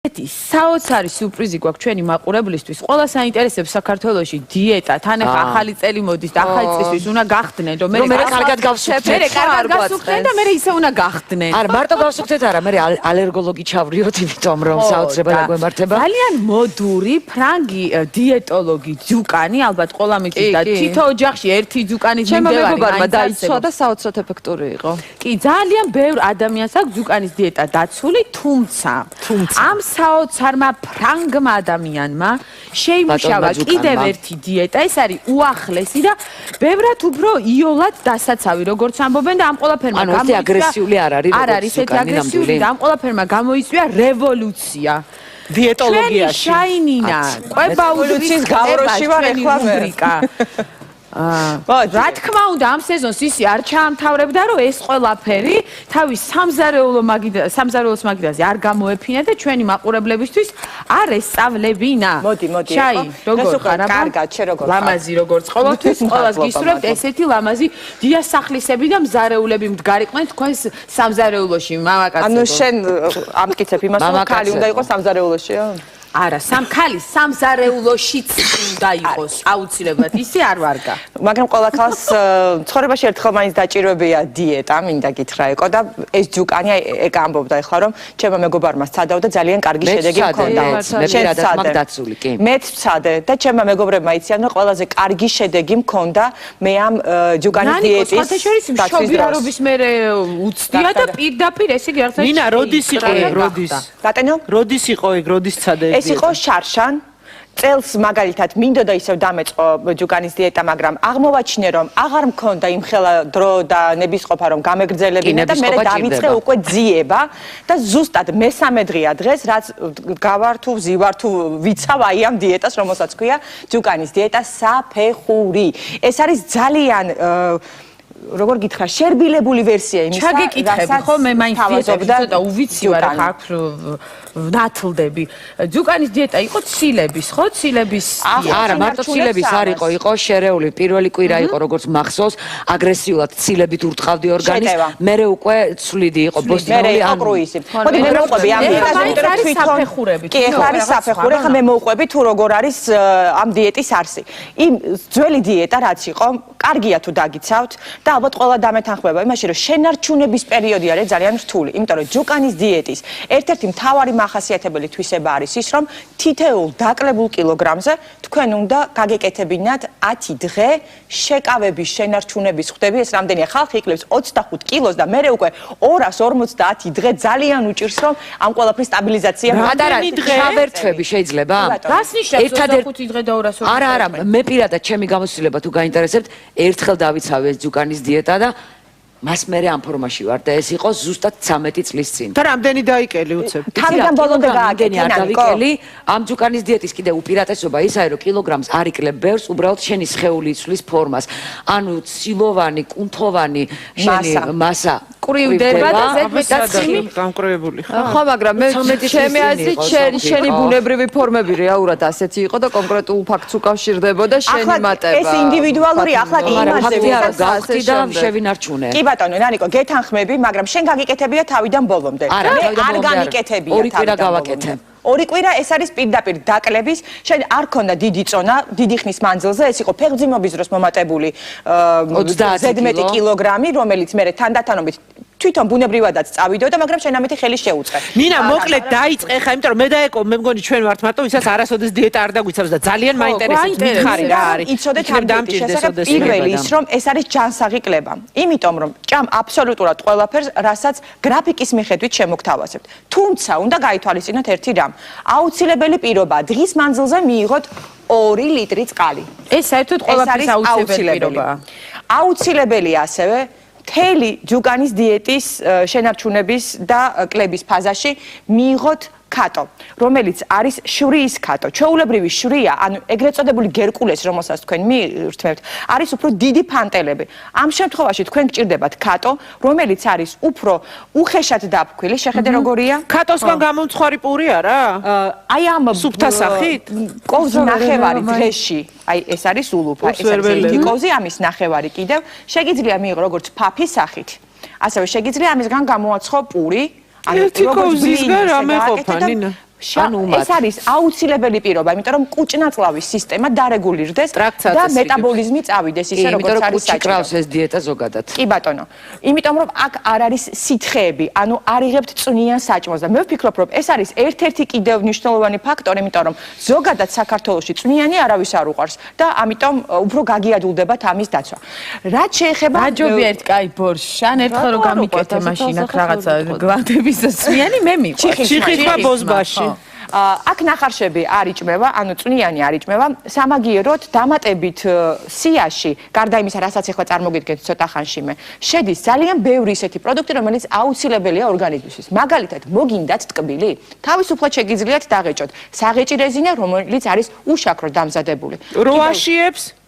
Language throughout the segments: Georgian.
საოცარი სიურპრიზი გვაქვს ჩვენი მაყურებლისთვის. ყველა საინტერესებს საქართველოში დიეტა, თან ახლა ახალი წელი მოდის და ახალი წლისთვის უნდა გახდნენ, რომ მე კარგად გავსუქდეთ და მე ისე უნდა გახდნენ. არა, მარტო გავსუქდეთ არა, მე ალერგოლოგი ჩავრიოთ, იმიტომ რომ საოცრებად გვემართება. ძალიან მოდური ფრანგი დიეტოლოგი ძუკანი, ალბათ ყველა მიცით და თითო ოჯახში ერთი ძუკანის მიმდევარი. ჩემო მეგობარმა დაიცვა და საოცრად ეფექტური იყო. კი, ძალიან ბევრ ადამიანს აქვს ძუკანის დიეტა დაცული, თუმცა ამ საოცარმა ფრანგმა ადამიანმა შეიმუშავა კიდევ ერთი დიეტა, ეს არის უახლესი და ბევრად უფრო იოლად დასაცავი, როგორც ამბობენ და ამ ყველაფერმა გამოიწვია აგრესიული არ არის, არ არის ესეთი აგრესიული და ამ ყველაფერმა გამოიწვია რევოლუცია დიეტოლოგიაში. შაინინა, ყვება უდრის გავროში ვარ ეხლა რუბრიკა. რა თქმა უნდა ამ სეზონს ისი არ ჩაამთავრებდა რომ ეს ყველაფერი თავის სამზარეულოს მაგიდაზე არ გამოეფინა და ჩვენი მაყურებლებისთვის არ ესწავლებინა. მოდი. შაი, როგორ ხარ? კარგად, შე როგორ ხარ? ლამაზი როგორც ყოველთვის, ყველას გისურვებთ ესეთი ლამაზი დიასახლისები და მზარეულები მდგარიყვნენ თქვენს სამზარეულოში, მამაკაცებო. ანუ შენ ამტკიცებ იმას, რომ ქალი უნდა იყოს სამზარეულოშია? არა, ქალი სამზარეულოშიც უნდა იყოს, აუცილებლად, ისე არ ვარგა. მაგრამ ყველა ქალს ცხოვრებაში ერთხელ მაინც დაჭიროებია დიეტა, მინდა გითხრა ეკო და ეს ჯუკანი ეგ ამბობდა ეხლა რომ ჩემო მეგობარმა სცადაო და ძალიან კარგი შედეგი მქონდა. მეც ვცადე და ჩემო მეგობრებმა იციან რომ ყველაზე კარგი შედეგი მქონდა მე ამ ჯუკანის დიეტის. ხათაშორის მშობიარობის მერე უცდია და პირდაპირ ესე იგი არც მინა როდის იყო ეგ როდის? ბატონო? როდის იყო ეგ როდის ცადე? ეს იყო შარშან წელს მაგალითად მინდოდა ისევ დამეწყო ჯუკანის დიეტა, მაგრამ აღმოვაჩინე რომ აღარ მქონდა იმ ხელა დრო და ნებისყოფა რომ გამეგრძელებინა და მე დავიწყე უკვე ძიება და ზუსტად მესამე დღეა დღეს რაც გავარ თუ ვზივარ თუ ვიცავ აი ამ დიეტას რომელსაც ქვია ჯუკანის დიეტა საფეხური. ეს არის ძალიან როგორ გითხრა შერბილებული ვერსია იმისა ჩაგეკითხები ხო მე მაინც ცოტა უვიცი ვარ ხა აქ ნათლდები. ჯუკანის დიეტა იყო ცილების ხო? ცილების არა, მარტო ცილების არ იყო, იყო შერეული. პირველი კვირა იყო როგორც მახსოვს, აგრესიულად ცილებით ურტყავდი ორგანიზმს, მერე უკვე ცვლიდი იყო ბოსტინური ან კრუიზი. მოდი მე მოვყვები ამ დიეტას საფეხურები. კი, ეხლა არის საფეხური, ხა მე მოვყვები თუ როგორ არის ამ დიეტის არსი. იმ ძველი დიეტა რაც იყო, კარგია თუ დაგიცავთ და ალბათ ყველა დამეთანხმება იმაში რომ შენარჩუნების პერიოდი არის ძალიან რთული, იმიტომ რომ ჯუკანის დიეტის ერთ-ერთი მთავარი მახასიათებელი თვისება არის ის, რომ თითოეულ დაკლებულ კილოგრამზე თქვენ უნდა გაგეკეთებინათ 10 დღე შეკავების შენარჩუნების ხვდები, ეს რამდენია ხალხი იკლებს 25 კილოს და მე უკვე 250 დღე ძალიან უჭირს რომ ამ ყველაფრის სტაბილიზაცია შავერთვები შეიძლება? რას ნიშნავს 25 დღე და 250? არა, მე პირადად ჩემი გამოცდილება თუ გაინტერესებთ, ერთხელ დავიცავე ეს ჯუკანის დიეტა და მას მერე ამ ფორმაში ვარ და ეს იყო ზუსტად 13 წლის წინ. და რამდენი დაიკელი უცებ? თავიდან ბოლომდე გააკეთე. ამ ჯუკანის დიეტის კიდე უპირატესობა ისაა, რომ კილოგრამს არ იკლებ ბევრს, უბრალოდ შენი სხეული იცვლის ფორმას. ანუ ცილოვანი, კუნთოვანი შენი მასა ყრივდება და ზედმეტაციმი გამკრივებული. ხო, მაგრამ მე ჩემი აზრით შენი ბუნებრივი ფორმები რეალურად ასეთი იყო და კონკრეტულ ფაქტს უკავშირდებოდა შენი მატება. ეს ინდივიდუალური ახლა კი იმაზე გავხდი და შევინარჩუნე. ბატონო, ნანიკო, გეთანხმები, მაგრამ შენ გაგიკეთებია თავიდან ბოლომდე. მე არ გამიკეთებია ორი კვირა გავაკეთე. ორი კვირა ეს არის პირდაპირ დაკლების, შენ არ ქონდა დიდი წონა, დიდი ხნის მანძილზე, ეს იყო ფეხმძიმობის დროს მომატებული 30 კილოგრამი, რომელიც მე თანდათანობით თვითონ ბუნებრივადაც წავიდოდა, მაგრამ შენ ამეთი ხელი შეუწყე. მინა მოკლედ დაიწყე ხა, იმიტომ რომ მე და ეკო მე მგონი ჩვენ ვართ მარტო, ვისაც არასოდეს დიეტა არ დაგვიცავს და ძალიან მაინტერესებს მითხარი რა არის. იცოდეთ ამ დამჭირდეს პირველი ის რომ ეს არის ჯანსაღი კლება. იმიტომ რომ ჭამ აბსოლუტურად ყველაფერს, რასაც გრაფიკის მიხედვით შემოგთავაზებთ. თუმცა უნდა გაითვალისწინოთ ერთი რამ. აუცილებელი პირობაა დღის მანძილზე მიიღოთ 2 ლიტრი წყალი. ეს საერთოდ ყველაფრის აუცილებელი პირობაა. აუცილებელია ასევე მთელი ჯუკანის დიეტის შენარჩუნების და კლების ფაზაში მიიღოთ კატო, რომელიც არის შვრიის კატო. ჩვეულებრივი შვრია, ანუ ეგრეთ წოდებული გერკულესი, რომელსაც თქვენ მიირთმევთ, არის უფრო დიდი ფანტელები. ამ შემთხვევაში თქვენ გჭირდებათ კატო, რომელიც არის უფრო უხეშად დაფქვილი. შეხედე როგორია? კატოსგან გამომცხვარი პური არა? აი ამ სუფთა სახით? კოვზი ნახევარი დღეში. აი ეს არის ულუფა, ეს არის ერთი კოვზი, ამის ნახევარი კიდევ. შეგიძლია მიიღო როგორც ფაფის სახით. ასევე შეგიძლია ამისგან გამოაცხო პური. ერთი კოვზისგან რამე ყოფა, ნინა? ეს არის აუცილებელი პირობა, იმიტომ რომ კუჭნაწლავის სისტემა დარეგულირდეს და მეტაბოლიზმი წავიდეს ისე როგორც არის საჭირო. კრავს ეს დიეტა ზოგადად. კი ბატონო. იმიტომ რომ აქ არ არის სითხეები, ანუ არ იღებთ წვნიან საჭმელს და მე ვფიქრობ რომ ეს არის ერთ-ერთი კიდევ მნიშვნელოვანი ფაქტორი, იმიტომ რომ ზოგადად საქართველოში წვნიანი არავის არ უყვარს და ამიტომ უფრო გაგიადულდებათ ამის დაცვა. რაც შეეხება გაჯობია ერთ კაი ბორშან ერთხელ რომ გამიკეთე მაშინ აქ რაღაცა გლანდების წვნიანი მე მიყვარს. ჩიხითა ბოზბაში. აქ ნახარშები არ იჭმევა, ანუ წვნიანი არ იჭმევა, სამაგიეროდ დამატებით სიაში, გარდა იმისა, რასაც ახლა წარმოგიდგენთ ცოტა ხანში მე, შედის ძალიან ბევრი ისეთი პროდუქტი, რომელიც აუცილებელია ორგანიზმისთვის. მაგალითად, მოგინდათ ტკბილი? თავისუფლად შეგიძლიათ დაღეჭოთ საღეჭი რეზინა, რომელიც არის უშაქროდ დამზადებული. როაშიებს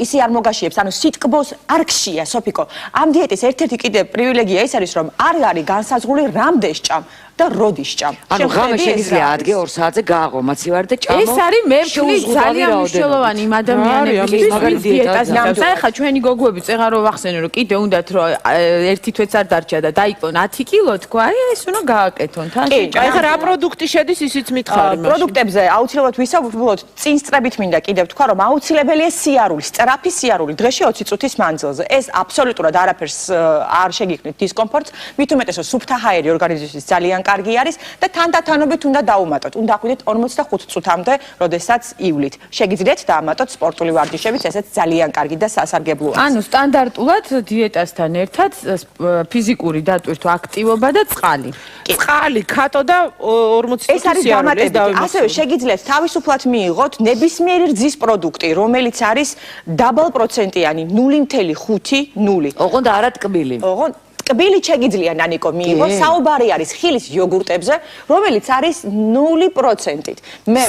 ისი არ მოგაშიებს, ანუ სიტკბოს არ გშია, სოფიკო. ამ დიეტის ერთ-ერთი კიდე პრივილეგია ის არის, რომ არ არის განსაზღვრული რამდენ სჭამ და როდის ჭამ. ანუ ღამე შეგიძლია ადგე 2 საათზე გააღო მაცივარი და ჭამო. ეს არის მერქული ძალიან მნიშვნელოვანი იმ ადამიანებისთვის, ვინც დიეტას ნახავს. ახლა ჩვენი გოგოები წეღარ რო ვახსენე, რომ კიდე უნდათ რომ ერთი თვეც არ დარჩა და დაიკლონ 10 კილო თქვა, აი ეს უნდა გააკეთონ თან. კი, ახლა რა პროდუქტი შედის ისიც მითხარი მაშინ. პროდუქტებზე აუცილებლად ვისაუბროთ, წინ სწრებით მინდა კიდევ თქვა, რომ აუცილებელია სიარული, სწრაფი სიარული დღეში 20 წუთის მანძილზე. ეს აბსოლუტურად არაფერს არ შეგიქმნით დისკომფორტს, მით უმეტეს რომ სუფთა ჰაერი ორგანიზმისთვის ძალიან კარგი არის და თანდათანობით უნდა დაუმატოთ. უნდა აყვიდეთ 45 წუთამდე, როდესაც ივლით. შეგიძლიათ დაამატოთ სპორტული ვარჯიშებით, ესეც ძალიან კარგი და სასარგებლოა. ანუ სტანდარტულად დიეტასთან ერთად ფიზიკური დატვირთვა, აქტივობა და წყალი. წყალი, ქატო და 40 ეს არის დამატებით. ასევე შეგიძლიათ თავისუფლად მიიღოთ ნებისმიერი რძის პროდუქტი, რომელიც არის დაბალპროცენტიანი 0.5-0. ოღონდ არა ტკბილი. ტკბილი შეგიძლია ნანიკო მიიღო, საუბარი არის ხილის იოგურტებზე, რომელიც არის 0%-ით. მე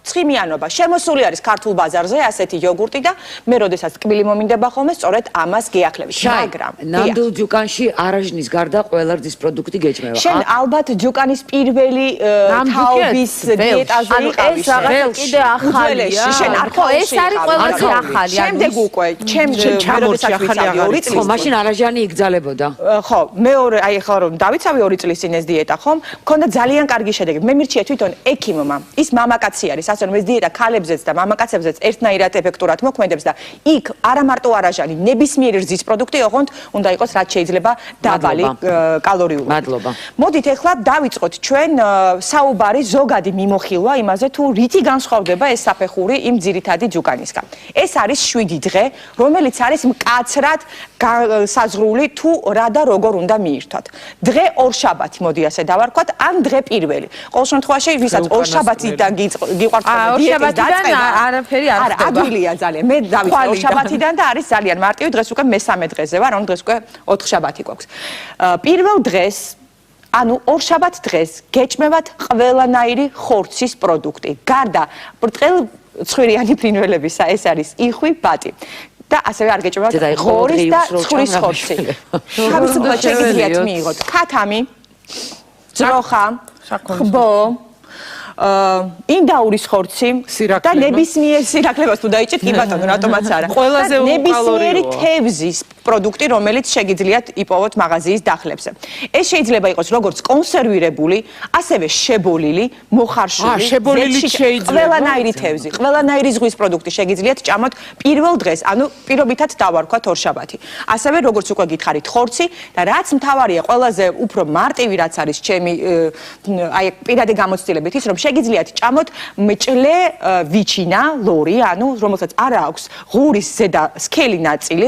ცხიმიანობა. შემოსული არის ქართულ ბაზარზე ასეთი იოგურტი და მე როდესაც ტკბილი მომინდება ხოლმე, სწორედ ამას გეახლებით. მაგრამ ნამდვილ ჯუკანში არაჟნის გარდა ყველა რძის პროდუქტი გეჭმევა. შენ ალბათ ჯუკანის პირველი თაობის დიეტაზე იყავი. ეს რაღაც კიდე ახალია. შენ არ ხო ეს არის ყველაზე ახალი. შემდეგ უკვე, მე როდესაც ვიცავი 2 წლის. ხო, მაშინ არაჟანი იგზალებოდა. ხო, მეორე, აი ახლა რომ დავიცავი 2 წლის წინ ეს დიეტა, ხომ? მქონდა ძალიან კარგი შედეგი. მე მირჩია თვითონ ექიმმა. ის მამაკაცი არის, ასე რომ ეს დიეტა ქალებზეც და მამაკაცებზეც ერთნაირად ეფექტურად მოქმედებს და იქ არა მარტო არაჟანი, ნებისმიერი რძის პროდუქტი, ოღონდ უნდა იყოს რაც შეიძლება დაბალი კალორიულად. მადლობა. მოდით ახლა დავიწყოთ ჩვენ საუბარი ზოგადი მიმოხილვა იმაზე თუ რითი განსხვავდება ეს საფეხური იმ ძირითადი ჯუკანისგან. ეს არის 7 დღე, რომელიც არის მკაცრად საზღვრული თუ რა და როგორ უნდა მიირთვათ. დღე ორშაბათი, მოდი ასე დავარქვათ, ან დღე პირველი. ყოველ შემთხვევაში, ვისაც ორშაბათიდან გიყვართ დიეტის დაწყება, არაფერი არ ხდება. ადვილია ძალიან. მე დავიწყე ორშაბათიდან და არის ძალიან მარტივი, დღეს უკვე მესამე დღეზე ვარ, ანუ დღეს უკვე 4 შაბათი გვაქვს. პირველ დღეს ანუ ორშაბათ დღეს გეჭმევათ ყველანაირი ხორცის პროდუქტი. გარდა ბრტყელ ცხვირიანი ფრინველებისა, ეს არის იხვი, ბატი. და ასევე არ გეჭმევათ ღორის და ცხვრის ხორცი. თავისუფლად შეგიძლიათ მიიღოთ ქათამი, ძროხა, ხბო, ინდაურის ხორცი და ნებისმიერ სირაკლებას თუ დაიჭით, კი ბატონო, რატომაც არა. ყველაზე ნებისმიერი თევზის პროდუქტი, რომელიც შეგიძლიათ იპოვოთ მაღაზიის დახლებზე. ეს შეიძლება იყოს როგორც კონსერვირებული, ასევე შებოლილი, მოხარშული, ყველანაირი თევზი, ყველანაირი ზღვის პროდუქტი შეგიძლიათ ჭამოთ პირველ დღეს, ანუ პირობითად დავარქვათ ორშაბათი. ასევე როგორც უკვე გითხარით, ხორცი და რაც მთავარია, ყველაზე უფრო მარტივი რაც არის ჩემი აი პირადი გამოცდილებით ის, რომ შეგიძლიათ ჭამოთ მჭლე ვიჩინა, ლორი, ანუ რომელსაც არ აქვს ღურის ზედა სქელი ნაწილი,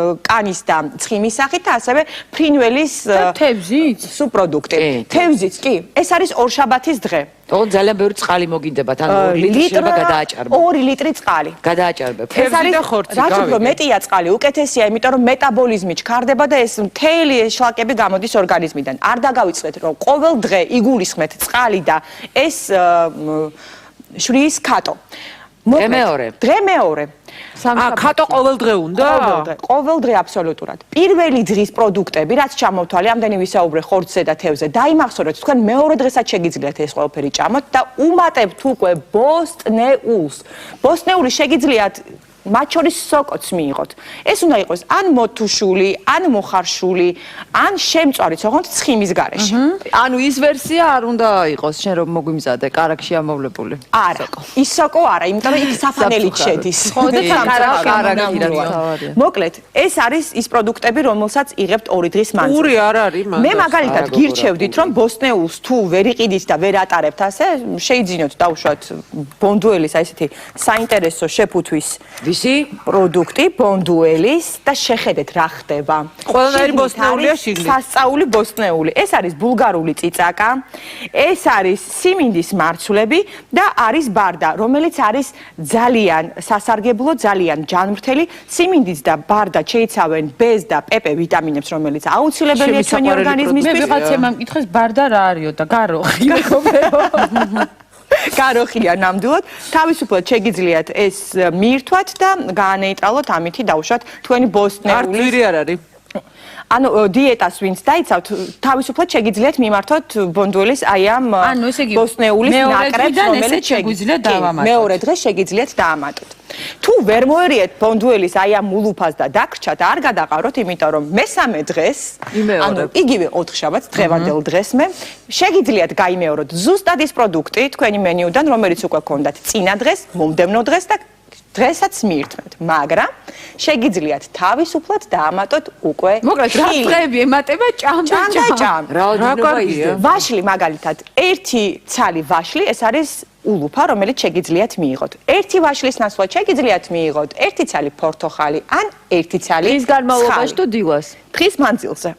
კანის და ცხიმის სახით და ასევე ფრინველის თევზიც სუპროდუქტი. თევზიც კი, ეს არის ორშაბათის დღე. ოღონდ ძალიან ბევრი წყალი მოგინდებათ, ანუ 2 ლიტრი შეიძლება გადააჭარბო. 2 ლიტრი წყალი. გადააჭარბებ. თევზი და ხორცი. რაც უფრო მეტია წყალი, უკეთესია, იმიტომ რომ მეტაბოლიზმი ჩქარდება და ეს მთელი შლაკები გამოდის ორგანიზმიდან. არ დაგავიწყდეთ, რომ ყოველ დღე იგულისხმეთ წყალი და ეს შვრიის ქატო. დღე მეორე. ქატო ყოველ დღე უნდა? ყოველ დღე აბსოლუტურად. პირველი დღის პროდუქტები, რაც ჩამოვთვალე, ამდენი ვისაუბრე ხორცზე და თევზზე, დაიმახსოვრეთ, თქვენ მეორე დღესაც შეგიძლიათ ეს ყველაფერი ჭამოთ და უმატებთ უკვე ბოსტნეულს. ბოსტნეული შეგიძლიათ მათ შორის სოკოც მიიღოთ. ეს უნდა იყოს ან მოთუშული, ან მოხარშული, ან შემწვარი, თქო, ცხიმის გარეშე. ანუ ის ვერსია არ უნდა იყოს, შენ რომ მოგვიმზადე, კარაქში ამოვლებული. არა, ის სოკო არა, იმიტომ რომ იქ საფანელით შედის. ხო და კარაქი რა თავარია. მოკლედ, ეს არის ის პროდუქტები, რომელსაც იღებთ 2 დღის მანძილზე. პური არ არის მანდ. მე მაგალითად გირჩევდით, რომ ბოსტნეულს თუ ვერ იყიდით და ვერ ატარებთ ასე, შეიძინოთ დაუშვათ ბონდუელის აი ესეთი საინტერესო შეფუთვის პროდუქტი ბონდუელის და შეხედეთ რა ხდება. ყველანაირი ბოსტნეულია შიგნით. სასწაული ბოსტნეული. ეს არის ბულგარული წიწაკა, ეს არის სიმინდის მარცვლები და არის ბარდა, რომელიც არის ძალიან სასარგებლო, ძალიან ჯანმრთელი. სიმინდიც და ბარდა შეიცავენ ბ და პპ ვიტამინებს, რომელიც აუცილებელია ჩვენი ორგანიზმისთვის. მე ვიღაცამ ამკითხეს ბარდა რა არისო და გაროხი მეგობრო. გაროხია ნამდვილად. თავისუფლად შეგიძლიათ ეს მიირთვათ და გაანეიტრალოთ ამითი დაუშვათ თქვენი ბოსტნეულის. არ ძვირი არ არის. ანუ დიეტას ვინც დაიცავთ, თავისუფლად შეგიძლიათ მიმართოთ ბონდუელის აი ამ ბოსტნეულის ნაკრებს, რომელიც შეგვიძლია დავამატოთ. მეორე დღეს შეგიძლიათ დაამატოთ. თუ ვერ მოერიეთ ბონდუელის აი ამ მულუფას და დაგრჩათ, არ გადაყაროთ, იმიტომ რომ მესამე დღეს, ანუ იგივე 4 შაბათს, დღევანდელ დღეს მე შეგიძლიათ გაიმეოროთ ზუსტად ის პროდუქტი თქვენი მენიუდან, რომელიც უკვე გქონდათ წინა დღეს, მომდევნო დღეს და დღესაც მიირთმევთ, მაგრამ შეგიძლიათ თავისუფლად დაამატოთ უკვე მოკლედ რა დღეები ემატება ჭამ და ჭამ. რა კარგია. ვაშლი მაგალითად, 1 ცალი ვაშლი, ეს არის ულუფა, რომელიც შეგიძლიათ მიიღოთ. 1 ვაშლის ნაცვლად შეგიძლიათ მიიღოთ 1 ცალი პორტოხალი ან 1 ცალი ის განმავლობაში თუ დილას. დღის მანძილზე.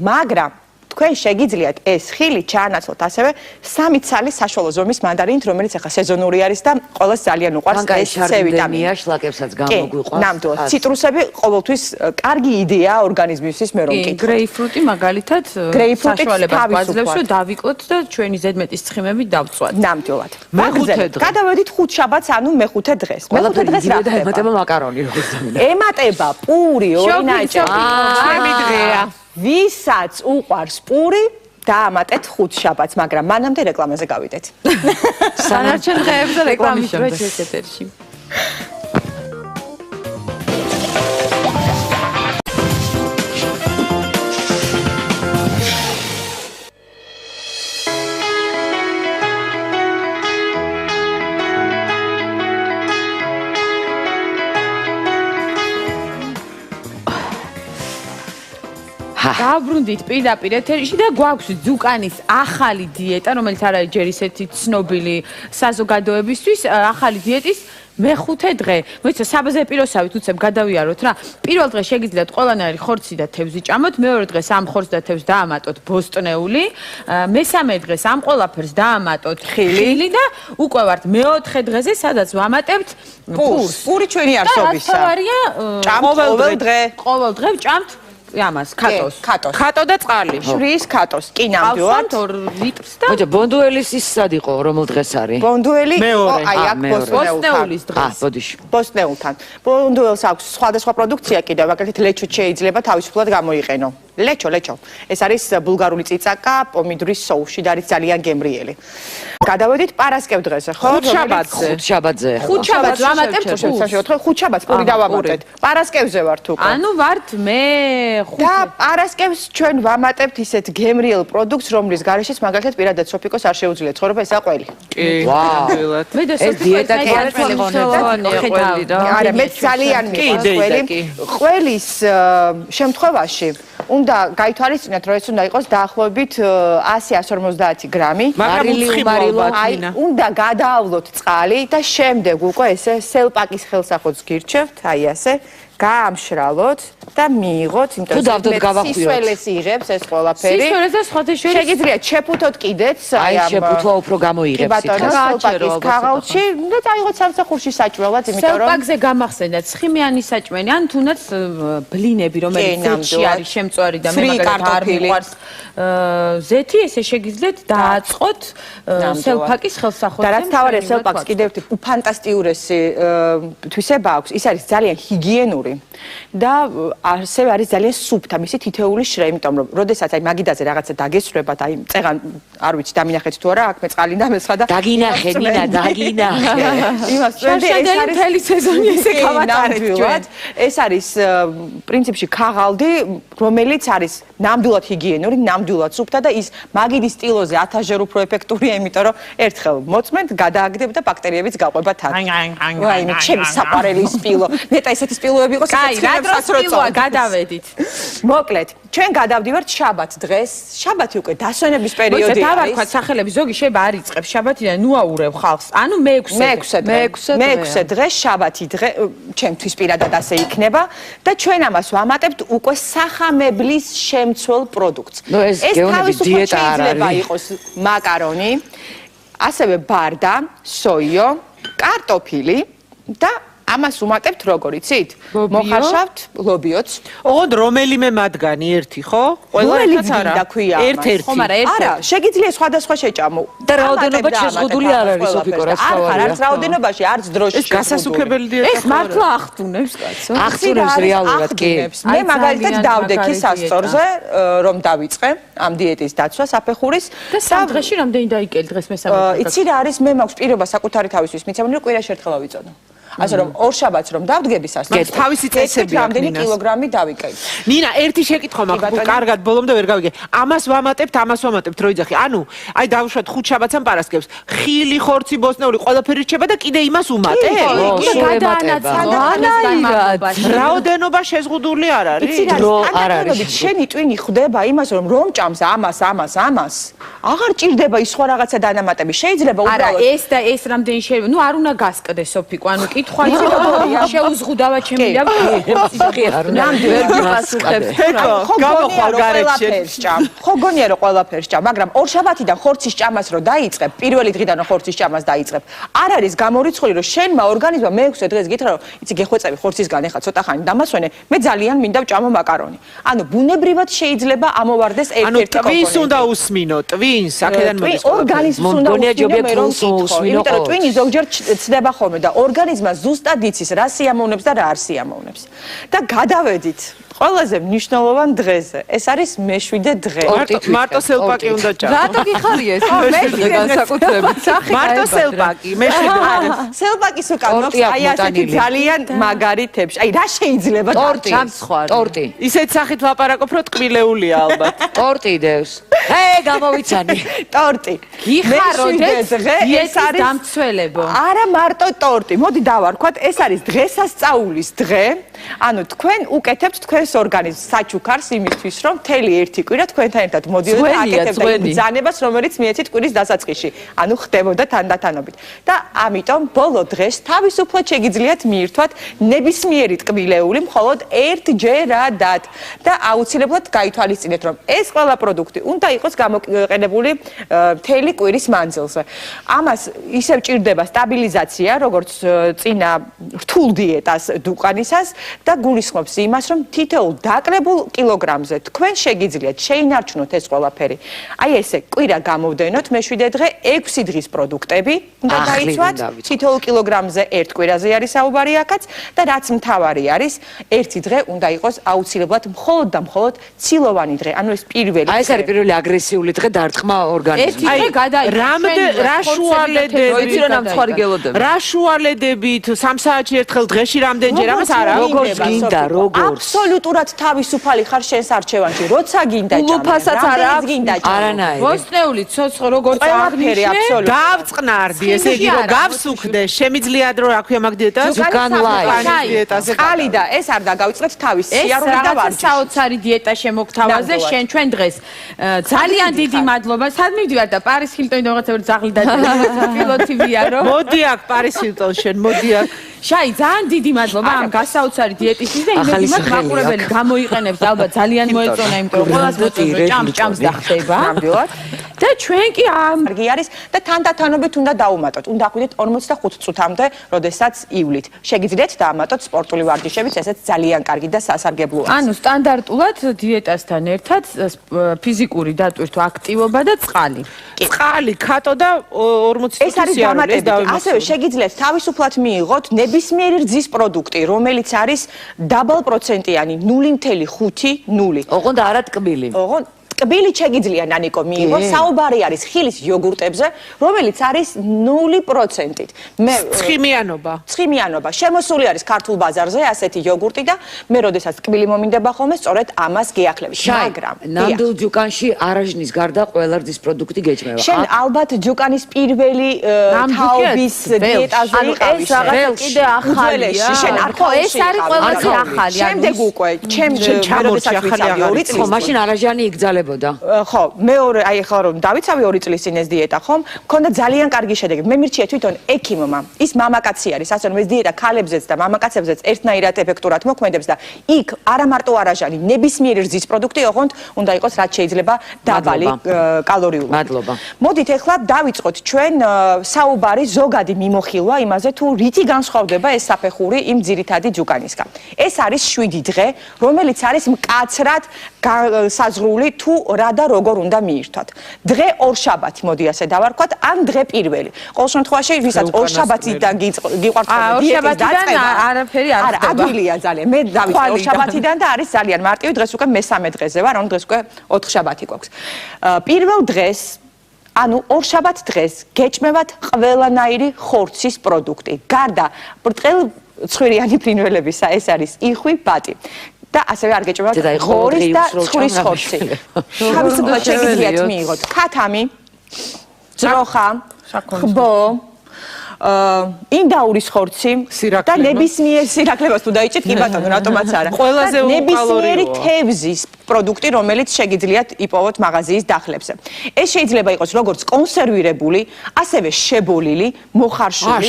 მაგრამ თქვენ შეგიძლიათ ეს ხილი ჩაანაცვლოთ ასევე 3 ცალი საშუალო ზომის მანდარინით, რომელიც ახლა სეზონური არის და ყველას ძალიან უყვარს ეს C ვიტამინი. შლაკებსაც გამოგვიყვარს. ნამდვილად. ციტრუსები ყოველთვის კარგი იდეაა ორგანიზმისთვის, მე რომ მკითხავ. გრეიფრუტი მაგალითად საშუალებას გვაძლევს, რომ დავიკლოთ და ჩვენი ზედმეტის ცხიმები დავწვათ. ნამდვილად. მეხუთე დღე. გადავედით 5 შაბათს, ანუ მეხუთე დღეს. მეხუთე დღეს რა ხდება? ემატება მაკარონი როგორც დამინა. ემატება პური, ორინაჭი. ჩემი დღეა. ვისაც უყვარს პური, დაამატეთ 5 შაბათს, მაგრამ მანამდე რეკლამაზე გავიდეთ. სანარჩენ დღეებზე რეკლამის დრო ეთერში. დაბრუნდით პირდაპირ ეთერში და გვაქვს ძუკანის ახალი დიეტა, რომელიც არ არის ჯერ ისეთი ცნობილი საზოგადოებისთვის, ახალი დიეტის მეხუთე დღე. მოიცა საბაზეპიროსავით უცებ გადავიაროთ რა. პირველ დღეს შეგიძლიათ ყველანაირი ხორცი და თევზი ჭამოთ, მეორე დღეს ამ ხორცს და თევზს დაამატოთ ბოსტნეული, მესამე დღეს ამ ყველაფერს დაამატოთ ხილი და უკვე ვართ მეოთხე დღეზე, სადაც ვამატებთ პურს. პური ჩვენი არსობისა. და რა ჭამთ ყოველ დღე. ყოველ დღე ვჭამთ ამას კატოს. კატო და წყალი. შრის კატოს. კი ნამდვილად 2 ლიტრს და მოიცა ბონდუელის ის სად იყო, რომელ დღეს არის? ბონდუელი მეორე. აი აქ ბოსტნეულის დღეს. ბოდიში. ბოსტნეულთან. ბონდუელს აქვს სხვადასხვა პროდუქცია კიდევ, მაგალითად ლეჩო შეიძლება თავისუფლად გამოიყენო. ლეჩო. ეს არის ბულგარული წიწაკა, პომიდორის სოუსში და არის ძალიან გემრიელი. გადავედით პარასკევ დღეზე, ხო? 5 შაბათზე. 5 შაბათზე. 5 შაბათს ვამატებთ პურს. 5 შაბათს პური დავამატეთ. პარასკევზე ვართ უკვე. ანუ ვართ მე და პარასკევს ჩვენ ვამატებთ ისეთ გემრიელ პროდუქტს, რომლის გარეშეც მაგალითად პირადად სოფიკოს არ შეუძლია ცხოვრება, ესაა ყველი. კი, ნამდვილად. მე და ეს დიეტა კი არ ყველი რა. არა, მე ძალიან მიყვარს ყველი. ყველის შემთხვევაში უნდა გაითვალისწინოთ, რომ ეს უნდა იყოს დაახლოებით 100-150 გრამი. მაგრამ უცხიმოა. აი, უნდა გადაავლოთ წყალი და შემდეგ უკვე ესე სელპაკის ხელსაყოც გირჩევთ, აი ასე. გაამშრალოთ და მიიღოთ, იმიტომ რომ სისველეს იღებს ეს ყველაფერი. სისველეს და სხვათა შორის შეგიძლიათ შეფუთოთ კიდეც, აი შეფუთვა უფრო გამოიღებს სიტყვას. სელპაკის ქაღალდში და წაიღოთ სამსახურში საჭმელად, იმიტომ რომ სელპაკზე გამახსენდათ ცხიმიანი საჭმელი, ან თუნდაც ბლინები, რომელიც ზეთში არის შემწვარი და მე მაგალითად არ მიყვარს ზეთი, ესე შეგიძლიათ დააწყოთ სელპაკის ხელსაყოთზე. და რაც თავარია სელპაკს კიდევ ფანტასტიურესი თვისება აქვს, ის არის ძალიან ჰიგიენური. ნეიტრალური და ასევე არის ძალიან სუფთა მისი თითეული შრე, იმიტომ რომ როდესაც აი მაგიდაზე რაღაცა დაგესვრებათ, აი წეღან არ ვიცი დამინახეთ თუ არა, აქ მე წყალი დამესხა და დაგინახე, მინა, დაგინახე. იმას წვენდი ეს არის მთელი სეზონი ესე გავატარეთ ჩვენ. ეს არის პრინციპში ქაღალდი, რომელიც არის ნამდვილად ჰიგიენური, ნამდვილად სუფთა და ის მაგიდის სტილოზე 1000-ჯერ უფრო ეფექტურია, იმიტომ რომ ერთხელ მოწმენთ, გადააგდებ და ბაქტერიებიც გაყვება თან. აი, ჩემი საყვარელი სპილო. ნეტა ესეთი სპილოები იყოს, კაი, რა დროს სპილოა გადავედით. მოკლედ, ჩვენ გადავდივართ შაბათ დღეს. შაბათი უკვე დასვენების პერიოდი არის. დავარქვათ სახელები, ზოგი შეიძლება არ იწყებს შაბათიდან, ნუაურევ ხალხს. ანუ მეექვსე დღე შაბათი დღე ჩემთვის პირადად ასე იქნება და ჩვენ ამას ვამატებთ უკვე სახამებლის შემცველ პროდუქტს. ეს თავისუფლად შეიძლება იყოს მაკარონი, ასევე ბარდა, სოიო, კარტოფილი და ამას უმატებთ როგორ იცით? მოხარშავთ ლობიოც. ოღონდ რომელიმე მათგანი ერთი, ხო? ყველა ერთად არა. ერთ-ერთი. ხომ არა, არა, შეგიძლია სხვადასხვა შეჭამო. და რაოდენობა შეზღუდული არ არის სოფიკო, რაც თავარია. არც რაოდენობაში, არც დროში. ეს გასასუფებელი დიეტა. ეს მართლა ახტუნებს კაცო. ახსნებს რეალურად კი. მე მაგალითად დავდექი სასწორზე, რომ დავიწყე ამ დიეტის დაცვა საფეხურის და სამ დღეში რამდენი დაიკელი დღეს მესამე? იცი რა არის, მე მაქვს პირობა საკუთარი თავისთვის მიცემული, რომ კვირაში ერთხელ ავიწოდო. ასე რომ ორ შაბათს რომ დავდგები სასწრაფოდ თავისი წესები აქვს რამდენი კილოგრამი დავიკელი. ნინა, ერთი შეკითხვა მაქვს, კარგად ბოლომდე ვერ გავიგე. ამას ვამატებთ, რო იძახი. ანუ, აი დავუშვათ 5 შაბათს ამ პარასკევს. ხილი, ხორცი, ბოსტნეული, ყველაფერი რჩება და კიდე იმას უმატებ? რაოდენობა შეზღუდული არ არის? დრო არ არის. შენი ტვინი ხვდება იმას, რომ ჭამს ამას. აღარ ჭირდება ის სხვა რაღაცა დანამატები. შეიძლება არა, უბრალოდ ეს და ეს რამდენი შეიძლება. ნუ არ უნდა გასკდეს სოფიკო, ანუ კითხვა იცი როგორია? შეუზღუდავა ჩემი და ნამდვილად გასკდებს. გამოხვალ გარეთში. ხო გონია რომ ყველაფერს ჭამ, მაგრამ ორ შაბათიდან ხორცის ჭამას რო დაიწყებ, პირველი დღიდან რო ხორცის ჭამას დაიწყებ, არ არის გამორიცხული რომ შენმა ორგანიზმმა მე-6 დღეს გითხრა რომ იცი გეხვეწები ხორცისგან ეხა ცოტა ხანი დამასვენე, მე ძალიან მინდა ვჭამო მაკარონი. ანუ ბუნებრივად შეიძლება ამოვარდეს ერთ-ერთი კომპონენტი. ტვინს უნდა უსმინო, ტვინს, აქედან მოდის. ორგანიზმს უნდა usმინო, იმიტომ რომ ტვინი ზოგჯერ ცდება ხოლმე და ორგანიზმმა ზუსტად იცის რა სიამოვნებს და რა არ სიამოვნებს. და გადავედით ყველაზე მნიშვნელოვან დღეზე. ეს არის მე-7 დღე. მარტო სელპაკი უნდა ჭამო. რატო გიხარია ეს? მე-7 განსაკუთრებით. მარტო სელპაკი, მე-7 დღე. სელპაკის უკან მოხს აი ასეთი ძალიან მაგარი თებში. აი რა შეიძლება ტორტი. ისეთ სახით ვაპარაკობ, რომ ტკბილეულია ალბათ. ტორტი დევს. გამოვიცანი. ტორტი. გიხაროთ ეს არის დამცველებო. არა მარტო ტორტი. მოდი დავარქვათ, ეს არის დღესასწაულის დღე. ანუ თქვენ უკეთებთ თქვენს ორგანიზმს საჩუქარს იმისთვის, რომ მთელი ერთი კვირა თქვენთან ერთად მოდიოდეთ და აკეთებთ ბრძანებას, რომელიც მიეცით კვირის დასაწყისში. ანუ ხდებოდა თანდათანობით. და ამიტომ ბოლო დღეს თავისუფლად შეგიძლიათ მიირთვათ ნებისმიერი ტკბილეული მხოლოდ ერთჯერადად და აუცილებლად გაითვალისწინეთ, რომ ეს ყველა პროდუქტი უნდა იყოს გამოყენებული მთელი კვირის მანძილზე. ამას ისევ ჭირდება სტაბილიზაცია, როგორც წინა რთულ დიეტას დუყანისას და გულისხმობს იმას, რომ თითოეულ დაკლებულ კილოგრამზე თქვენ შეგიძლიათ შეინარჩუნოთ ეს ყველაფერი. აი ესე კვირა გამოვდენოთ მე-7 დღე 6 დღის პროდუქტები უნდა გაიცვათ. თითოეულ კილოგრამზე ერთ კვირაზე არის საუბარი აქაც და რაც მთავარი არის, ერთი დღე უნდა იყოს აუცილებლად მხოლოდ და მხოლოდ ცილოვანი დღე. ანუ ეს პირველი. აი ეს არის პირველი აგრესიული დღე დარტყმა ორგანიზმის. ერთი დღე გადაიქცეთ. რა შუალედებით? რა შუალედებით? 3 საათში ერთხელ დღეში რამდენჯერ ამას არა? როგორც გინდა, როგორც. აბსოლუტურად თავისუფალი ხარ შენს არჩევანში. როცა გინდა ჭამე. ულუფასაც არა აქვს. არანაირი. მოსწნეული ცოცხლ როგორც აღნიშნე. გავწყნარდი, ესე იგი რომ გავსუქდე, შემიძლია რომ რა ქვია მაგ დიეტას? წყალი და ეს არ დაგავიწყეთ თავის სიარულით და ვარჯიშით. ეს საოცარი დიეტა შემოგთავაზე შენ ჩვენ დღეს. ძალიან დიდი მადლობა. სად მივდივარ და პარის ჰილტონი რაღაცა ვერ ძაღლი დაჭერა. პილოტი ვიარო. მოდი აქ პარის ჰილტონ შენ, მოდი აქ. შაი, ძალიან დიდი მადლობა ამ გასაოცარი დიეტისთვის და იმედი მაქვს მაყურებელი გამოიყენებს ალბათ ძალიან მოეწონა, იმიტომ რომ ყველას მოწონს ჭამს და ხდება. ნამდვილად. და ჩვენ კი კარგი არის და თანდათანობით უნდა დაუმატოთ. უნდა აღვიდეთ 45 წუთამდე, როდესაც ივლით. შეგიძლიათ დაამატოთ სპორტული ვარჯიშებით, ესეც ძალიან კარგი და სასარგებლოა. ანუ სტანდარტულად დიეტასთან ერთად ფიზიკური დატვირთვა, აქტივობა და წყალი. წყალი, ქატო და 40 წუთი ეს არის დამატებითი. ასევე შეგიძლიათ თავისუფლად მიიღოთ ნებისმიერი რძის პროდუქტი, რომელიც არის დაბალპროცენტიანი 0.5-0. ოღონდ არა ტკბილი. ოღონდ ტკბილი შეგიძლია ნანიკო მიიღო, საუბარი არის ხილის იოგურტებზე, რომელიც არის 0%-ით. მე ცხიმიანობა. შემოსული არის ქართულ ბაზარზე ასეთი იოგურტი და მე როდესაც ტკბილი მომინდება ხოლმე, სწორედ ამას გეახლებით. მაგრამ ნამდვილ ჯუკანში არაჟნის გარდა ყველა რძის პროდუქტი გეჭმევა. შენ ალბათ ჯუკანის პირველი თაობის დიეტაზე იყავი. ეს რაღაც კიდე ახალია. შენ არ ხო ეს არის ყველაზე ახალი. შემდეგ უკვე ჩემ როდესაც ვიცავი 2 წლის. ხო, მაშინ არაჟანი იგზალებოდა. ხო, მეორე აი ახლა რომ დავიცავი 2 წლის წინ ეს დიეტა, ხო? მქონდა ძალიან კარგი შედეგი. მე მირჩია თვითონ ექიმმა. ის მამაკაცი არის, ასე რომ ეს დიეტა ქალებზეც და მამაკაცებზეც ერთნაირად ეფექტურად მოქმედებს და იქ არა მარტო არაჟანი, ნებისმიერი რძის პროდუქტი, ოღონდ უნდა იყოს რაც შეიძლება დაბალი კალორიული. მადლობა. მოდით ახლა დავიწყოთ ჩვენ საუბარი ზოგადი მიმოხილვა იმაზე თუ რითი განსხვავდება ეს საფეხური იმ ძირითადი ჯუკანისგან. ეს არის 7 დღე, რომელიც არის მკაცრად საზღვრული თუ რა და როგორ უნდა მიირთვათ. დღე ორშაბათი, მოდი ასე დავარქვათ, ან დღე პირველი. ყოველ შემთხვევაში, ვისაც ორშაბათიდან გიყვართ დიეტის დაწყება, არაფერი არ ხდება. ადვილია ძალიან. მე დავიწყე ორშაბათიდან და არის ძალიან მარტივი, დღეს უკვე მესამე დღეზე ვარ, რომ დღეს უკვე 4 შაბათი გვაქვს. პირველ დღეს ანუ ორშაბათ დღეს გეჭმევათ ყველანაირი ხორცის პროდუქტი. გარდა ბრტყელ ცხვირიანი ფრინველებისა, ეს არის იხვი, ბატი. და ასევე არ გეჭმევათ ღორის და ცხვრის ხორცი. თავისუფლად შეგიძლიათ მიიღოთ ქათამი, ძროხა, ხბო, ინდაურის ხორცი და ნებისმიერ სირაქლებას თუ დაიჭერთ, კი ბატონო, რატომაც არა. ყველაზე ნებისმიერი თევზის პროდუქტი, რომელიც შეგიძლიათ იპოვოთ მაღაზიის დახლებზე. ეს შეიძლება იყოს როგორც კონსერვირებული, ასევე შებოლილი, მოხარშული,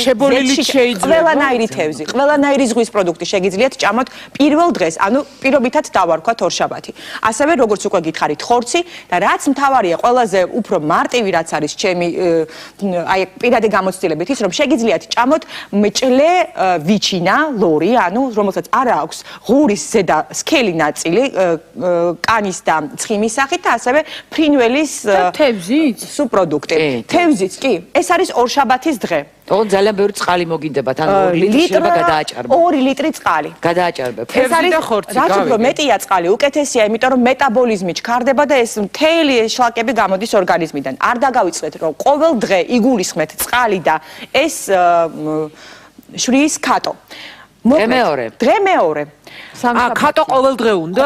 ყველანაირი თევზი, ყველანაირი ზღვის პროდუქტი შეგიძლიათ ჭამოთ პირველ დღეს, ანუ პირობითად დავარქვათ ორშაბათი. ასევე როგორც უკვე გითხარით, ხორცი და რაც მთავარია, ყველაზე უფრო მარტივი რაც არის ჩემი აი პირადი გამოცდილებით ის რომ შეგიძლიათ ჭამოთ მჭლე ვიჩინა, ლორი, ანუ რომელსაც არ აქვს ღურის ზედა სქელი ნაწილი, კანის და ცხიმის სახით და ასევე ფრინველის თევზიც სუპროდუქტი. თევზიც კი, ეს არის ორშაბათის დღე. ოღონდ ძალიან ბევრი წყალი მოგინდებათ, ანუ 2 ლიტრი შეიძლება გადააჭარბო. 2 ლიტრი წყალი. გადააჭარბებ. ეს არის რაც უფრო მეტია წყალი, უკეთესია, იმიტომ რომ მეტაბოლიზმი ჩქარდება და ეს მთელი შლაკები გამოდის ორგანიზმიდან. არ დაგავიწყდეთ, რომ ყოველ დღე იგულისხმეთ წყალი და ეს შვრიის ქატო. დღე მეორე. ქატო ყოველ დღე უნდა?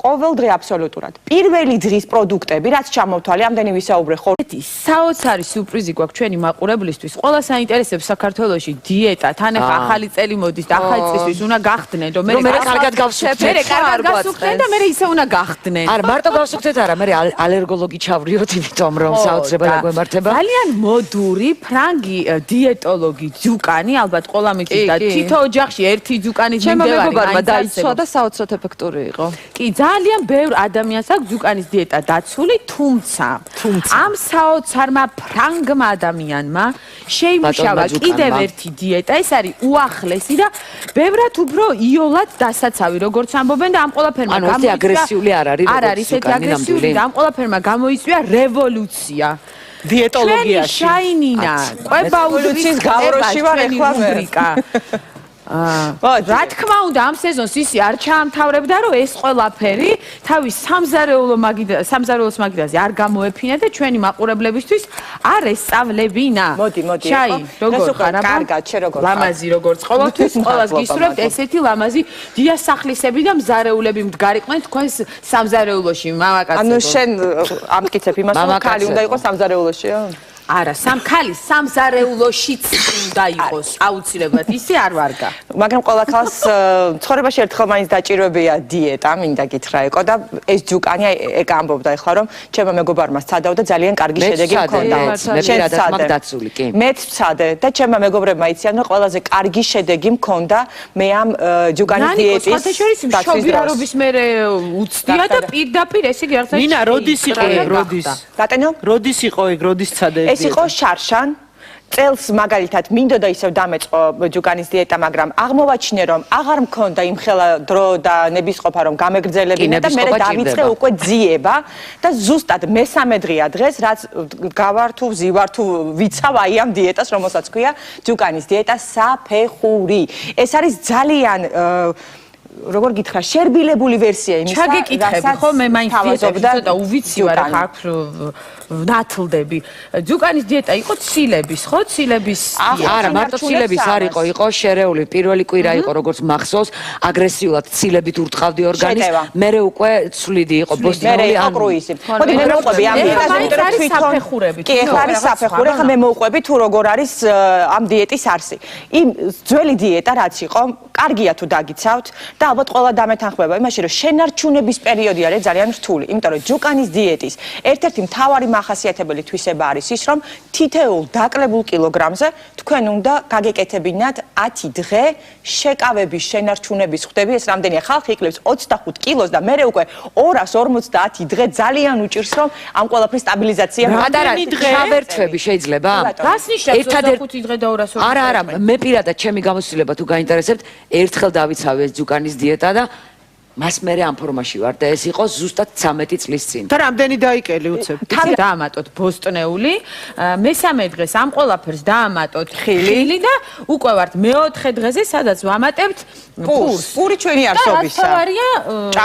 ყოველ დღე აბსოლუტურად. პირველი დღის პროდუქტები, რაც ჩამოვთვალე, ამდენი ვისაუბრე ხორცი. საოცარი სიურპრიზი გვაქვს ჩვენი მაყურებლისთვის. ყველა საინტერესებს საქართველოში დიეტა, თან ახლა ახალი წელი მოდის და ახალი წლისთვის უნდა გახდნენ, რომ მე კარგად გავსუქთეთ. მე კარგად გავსუქთენ და მე ისე უნდა გახდნენ. არა, მარტო გავსუქთეთ არა, მე ალერგოლოგი ჩავრიოთ, იმიტომ რომ საოცრებად გვემართება. ძალიან მოდური ფრანგი დიეტოლოგი ჯუკანი, ალბათ ყველა მიწის და თითო ოჯახში ერთი ჯუკანის მიმდევარი დაიცვა და საოცრად ეფექტური იყო. კი, ძალიან ბევრ ადამიანს აქვს ჯუკანის დიეტა დაცული, თუმცა ამ საოცარმა ფრანგმა ადამიანმა შეიმუშავა კიდევ ერთი დიეტა, ეს არის უახლესი და ბევრად უფრო იოლად დასაცავი, როგორც ამბობენ და ამ ყველაფერმა გამოიწვია აგრესიული არ არის, არ არის ესეთი აგრესიული და ამ ყველაფერმა გამოიწვია რევოლუცია. დიეტოლოგიაში. შაინინა, ყვებაულის გავროში ვარ ახლა მე. რა თქმა უნდა ამ სეზონს ისი არ ჩაამთავრებდა რომ ეს ყველაფერი თავის სამზარეულოს მაგიდაზე არ გამოეფინა და ჩვენი მაყურებლებისთვის არ ესწავლებინა. მოდი. შაი, როგორ ხარ? კარგად, შე როგორ ხარ? ლამაზი როგორც ყოველთვის, ყველას გისურვებთ ესეთი ლამაზი დიასახლისები და მზარეულები მდგარიყვნენ თქვენს სამზარეულოში, მამაკაცებო. ანუ შენ ამტკიცებ იმას რომ ქალი უნდა იყოს სამზარეულოშიო? არა, სამქალი სამზარეულოშიც უნდა იყოს, აუცილებლად, ისე არ ვარგა. მაგრამ ყველა ქალს ცხოვრებაში ერთხელ მაინც დაჭირვებია დიეტა, მინდა გითხრა ეკო და ეს ჯუკანი ეგ ამბობდა ახლა რომ ჩემო მეგობარმა სცადაო და ძალიან კარგი შედეგი მქონდა. მეც ვცადე და ჩემო მეგობრებმა იციან რომ ყველაზე კარგი შედეგი მქონდა მე ამ ჯუკანის დიეტის. ნანიკო, შორის მშობიარობის მერე უცდია და პირდაპირ ესე გერთა. ნინა, როდის იყო ეგ, როდის? ბატონო? როდის იყო ეგ, როდის ცადე? ეს იყო შარშან წელს მაგალითად მინდოდა ისევ დამეწყო ჯუკანის დიეტა, მაგრამ აღმოვაჩინე რომ აღარ მქონდა იმ ხელა დრო და ნებისყოფა რომ გამეგრძელებინა და მე დავიწყე უკვე ძიება და ზუსტად მესამე დღეა დღეს რაც გავარ თუ ვზივარ თუ ვიცავ აი ამ დიეტას რომელსაც ქვია ჯუკანის დიეტა საფეხური. ეს არის ძალიან როგორ გითხრა შერბილებული ვერსია იმისა ჩაგეკითხები ხო მე მაინც დიეტები ცოტა უვიცი ვარ ხა აქ ნათლდები ჯუკანის დიეტა იყო ცილების ხო ცილების არა მარტო ცილების არ იყო იყო შერეული პირველი კვირა იყო როგორც მახსოვს აგრესიულად ცილებით ურტყავდი ორგანიზმს მერე უკვე ცვლიდი იყო ბოსტინოლი ან კრუიზი მოდი მე მოვყვები ამ დიეტას საფეხურები კი ახლა არის საფეხური ახლა მე მოვყვები თუ როგორ არის ამ დიეტის არსი იმ ძველი დიეტა რაც იყო კარგია თუ დაგიცავთ და ალბათ ყველა დამეთანხმება იმაში რომ შენარჩუნების პერიოდი არის ძალიან რთული იმიტომ რომ ჯუკანის დიეტის ერთ-ერთი მთავარი მახასიათებელი თვისება არის ის რომ თითოეულ დაკლებულ კილოგრამზე თქვენ უნდა გაგეკეთებინათ 10 დღე შეკავების შენარჩუნების ხვდები ეს რამდენია ხალხი იკლებს 25 კილოს და მე უკვე 250 დღე ძალიან უჭირს რომ ამ ყველაფრის სტაბილიზაცია რამდენი დღე შავერთვები შეიძლება რას ნიშნავს 25 დღე და 250 არა არა მე პირადად ჩემი გამოცდილება თუ გაინტერესებთ ერთხელ დავიცავე ეს ჯუკანის დიეტა და მას მე ამ ფორმაში ვარ და ეს იყო ზუსტად 13 წლის წინ. და რამდენი დაიკელი უცებ? თავი დაამატოთ ბოსტნეული, მესამე დღეს ამ ყველაფერს დაამატოთ ხილი და უკვე ვართ მეოთხე დღეზე, სადაც ვამატებთ პურს. პური ჩვენი არსობისა. და თავარია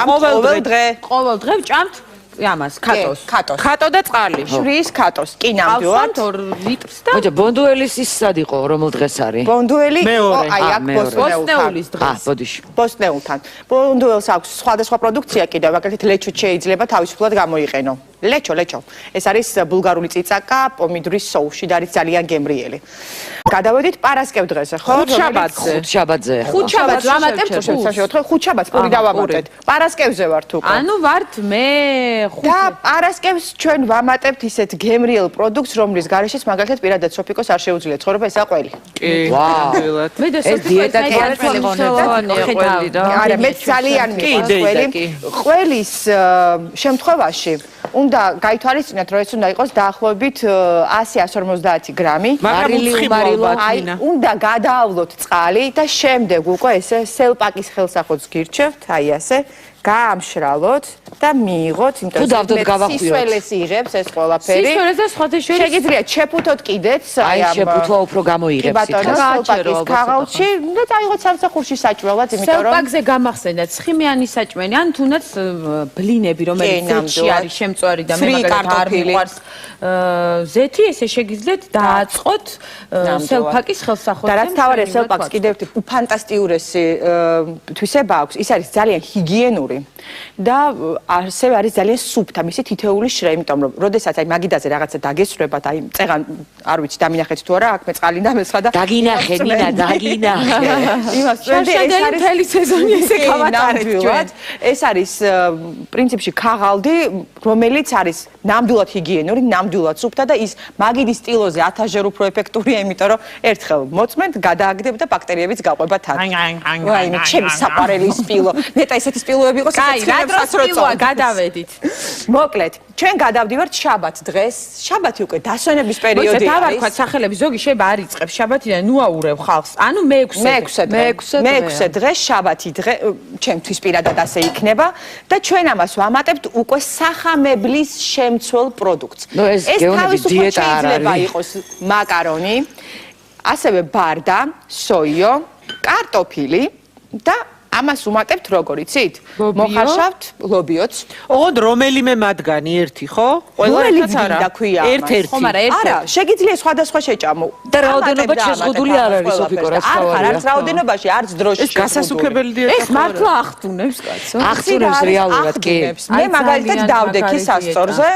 ყოველ დღე. ყოველ დღე ვჭამთ ამას კატოს. კატო და წყალი. შრის კატოს. კი ნამდვილად 2 litrს და მოიცა ბონდუელის ის სად იყო რომელ დღეს არის? ბონდუელი აი აქ ბოსტნეულის დღეს. ბოდიში. ბოსტნეულთან. ბონდუელს აქვს სხვადასხვა პროდუქცია კიდევ, მაგალითად ლეჩო შეიძლება თავისუფლად გამოიყენო. ლეჩო. ეს არის ბულგარული წიწაკა პომიდორის соуში და არის ძალიან გემრიელი. გადავედით პარასკევ დღეზე, ხო? ხუთშაბათზე. ხუთშაბათს ვამატებთ ხუთშაბათს პური დავამატეთ. პარასკევზე ვართ უკვე. ანუ ვართ მე და პარასკევს ჩვენ ვამატებთ ისეთ გემრიელ პროდუქტს, რომლის გარეშეც მაგალითად პირადად სოფიკოს არ შეუძლია ცხოვრება ესა ყველი. კი, ნამდვილად. მე და ეს დიეტა კი არ ყველი რა. არა, მე ძალიან მიყვარს ყველი. ყველის შემთხვევაში უნდა გაითვალისწინოთ, რომ ეს უნდა იყოს დაახლოებით 100-150 გრამი. აი, უნდა გადაავლოთ წყალი და შემდეგ უკვე ესე სელპაკის ხელსაყრელს გირჩევთ, აი ასე. გაამშრალოთ და მიიღოთ, იმიტომ რომ სისველეს იღებს ეს ყველაფერი. სისველეს და სხვათა შორის შეგიძლიათ შეფუთოთ კიდეც, აი შეფუთვა უფრო გამოიღებს სიტყვას. სელპაკის ქაღალდში და დაიღოთ სამსახურში საჭმელად, იმიტომ რომ სელპაკზე გამახსენდათ ცხიმიანი საჭმელი, ან თუნდაც ბლინები, რომელიც ზეთში არის შემწვარი და მე მაგალითად არ მიყვარს ზეთი, ესე შეგიძლიათ დააწყოთ სელპაკის ხელსაყრელს. და რაც თავარია სელპაკს კიდევ ერთი ფანტასტიურესი თვისება აქვს, ის არის ძალიან ჰიგიენური და ასევე არის ძალიან სუფთა მისი თითოეული შრე, იმიტომ რომ როდესაც აი მაგიდაზე რაღაცა დაგესრებათ, აი წეღან არ ვიცი დამინახეთ თუ არა, აქ მე წყალი დამესხა და დაგინახე, მინა, დაგინახე. იმას შარშადელი მთელი სეზონი ესე გავატარეთ ჩვენ. ეს არის პრინციპში ქაღალდი, რომელიც არის ნამდვილად ჰიგიენური, ნამდვილად სუფთა და ის მაგიდის სტილოზე 1000-ჯერ უფრო ეფექტურია, იმიტომ რომ ერთხელ მოწმენთ, გადააგდებ და ბაქტერიებიც გაყვება თან. აი, ჩემი საყვარელი სპილო. ნეტა ესეთი სპილოები იყოს, აი, რა დროს სპილოა გადავედით. მოკლედ, ჩვენ გადავდივართ შაბათ დღეს. შაბათი უკვე დასვენების პერიოდი არის. დავარქვათ სახელები, ზოგი შეიძლება არ იწყებს შაბათიდან, ნუ აურევ ხალხს. ანუ მე-6 დღე შაბათი დღე ჩემთვის პირადად ასე იქნება და ჩვენ ამას ვამატებთ უკვე სახამებლის შემცველ პროდუქტს. ეს თავისუფლად შეიძლება იყოს მაკარონი, ასევე ბარდა, სოიო, კარტოფილი და ამას უმატებთ როგორ იცით? მოხარშავთ ლობიოც. ოღონდ რომელიმე მათგანი ერთი, ხო? ყველგანაც არა. ერთ-ერთი. ხო, მაგრამ არა, შეგიძლია სხვადასხვა შეჭამო. და რაოდენობა შეზღუდული არ არის სოფიკო, რაც თავარია. არც რაოდენობაში, არც დროში. ეს გასასუქებელი დიეტა. ეს მართლა ახტუნებს კაცო. ახტუნებს რეალურად კი. მე მაგალითად დავდექი სასწორზე,